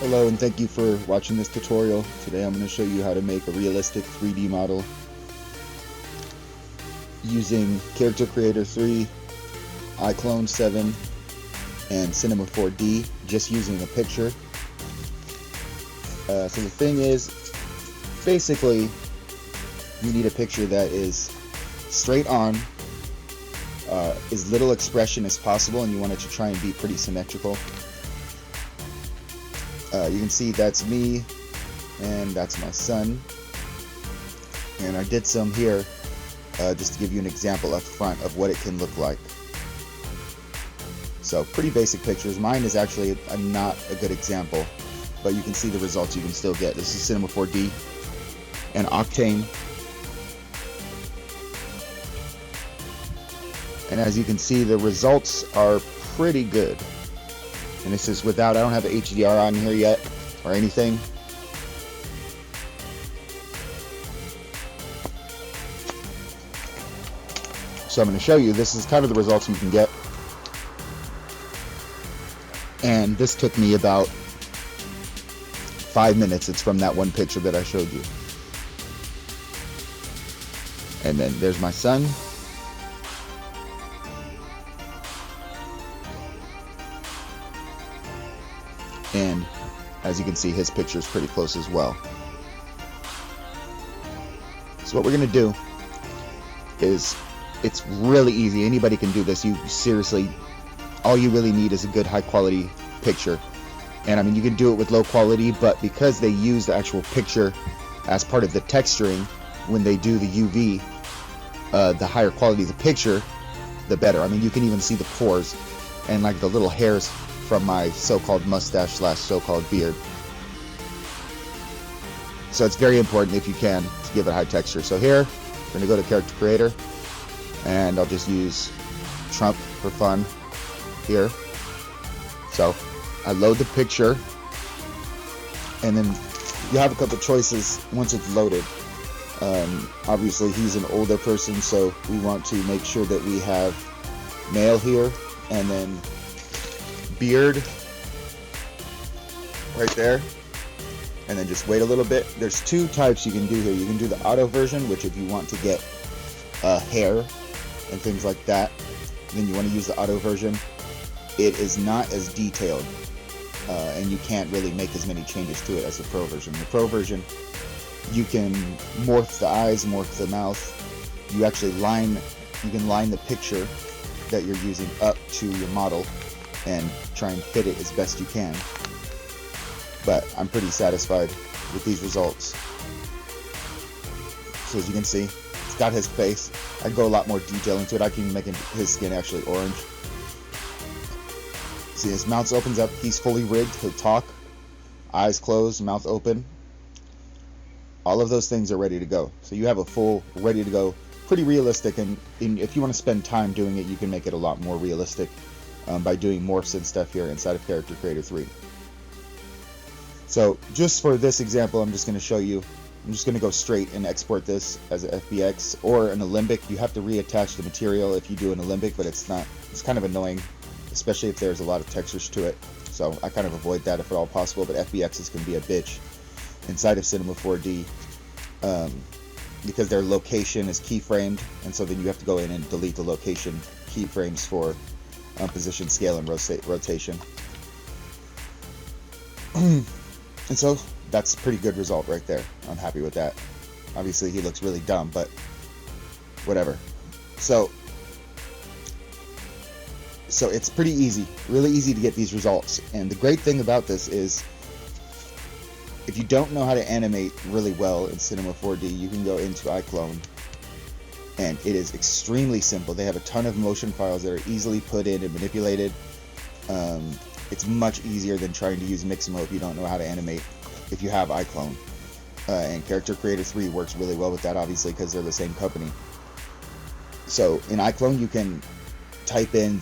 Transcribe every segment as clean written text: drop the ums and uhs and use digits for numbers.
Hello and thank you for watching this tutorial. Today I'm going to show you how to make a realistic 3D model using Character Creator 3, Iclone 7, and Cinema 4D, just using a picture. So the thing is, basically you need a picture that is straight on, as little expression as possible, and you want it to try and be pretty symmetrical. You can see that's me and that's my son, and I did some here just to give you an example up front of what it can look like. So pretty basic pictures. Mine is actually not a good example, but you can see the results you can still get. This is Cinema 4D and Octane, and as you can see the results are pretty good. And this is without, I don't have HDR on here yet or anything. So I'm going to show you, this is kind of the results you can get. And this took me about 5 minutes. It's from that one picture that I showed you. And then there's my son. And as you can see, his picture is pretty close as well. So what we're going to do is, it's really easy. Anybody can do this. You seriously, all you really need is a good high quality picture. And I mean, you can do it with low quality, but because they use the actual picture as part of the texturing, when they do the UV, the higher quality of the picture, the better. I mean, you can even see the pores and like the little hairs from my so-called mustache slash so-called beard. So it's very important, if you can, to give it high texture. So here, I'm going to go to Character Creator, and I'll just use Trump for fun here. So I load the picture, and then you have a couple choices once it's loaded. Obviously he's an older person, so we want to make sure that we have male here, and then beard right there, and then just wait a little bit. There's two types you can do here. You can do the auto version, which if you want to get hair and things like that, then you want to use the auto version. It is not as detailed, and you can't really make as many changes to it as the pro version. The pro version, you can morph the eyes, morph the mouth. You actually can line the picture that you're using up to your model and try and fit it as best you can. But I'm pretty satisfied with these results. So as you can see, it's got his face. I go a lot more detail into it. I can make his skin actually orange. See, his mouth opens up. He's fully rigged. He'll talk. Eyes closed, mouth open. All of those things are ready to go. So you have a full, ready to go, pretty realistic. And if you want to spend time doing it, you can make it a lot more realistic by doing morphs and stuff here inside of Character Creator 3. So just for this example, I'm just going to show you, I'm just going to go straight and export this as an FBX or an Alembic. You have to reattach the material if you do an Alembic, but it's kind of annoying, especially if there's a lot of textures to it. So I kind of avoid that if at all possible, but FBXs can be a bitch inside of Cinema 4D because their location is keyframed, and so then you have to go in and delete the location keyframes for position, scale, and rotation. And so that's a pretty good result right there. I'm happy with that. Obviously he looks really dumb, but whatever. So it's pretty easy, really easy to get these results. And the great thing about this is, if you don't know how to animate really well in Cinema 4D, you can go into Iclone, and it is extremely simple. They have a ton of motion files that are easily put in and manipulated. It's much easier than trying to use Mixamo if you don't know how to animate, if you have Iclone. And Character Creator 3 works really well with that, obviously, because they're the same company. So in Iclone, you can type in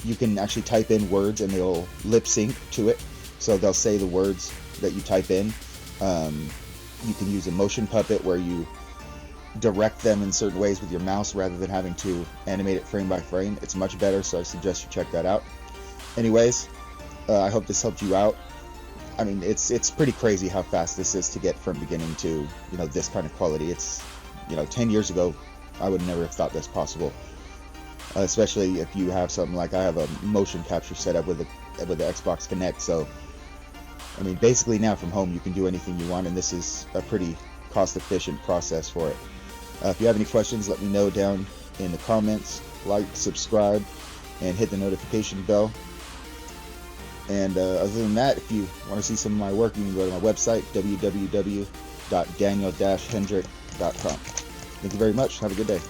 you can actually type in words and they'll lip sync to it. So they'll say the words that you type in. You can use a motion puppet where you direct them in certain ways with your mouse rather than having to animate it frame by frame. It's much better, so I suggest you check that out. Anyways, I hope this helped you out. I mean, it's pretty crazy how fast this is to get from beginning to, you know, this kind of quality. It's, you know, 10 years ago, I would never have thought that's possible. Especially if you have something like I have a motion capture setup with the Xbox Kinect. So, I mean, basically now from home you can do anything you want, and this is a pretty cost-efficient process for it. If you have any questions, let me know down in the comments. Like, subscribe, and hit the notification bell. And other than that, if you want to see some of my work, you can go to my website, www.daniel-hendrick.com. Thank you very much. Have a good day.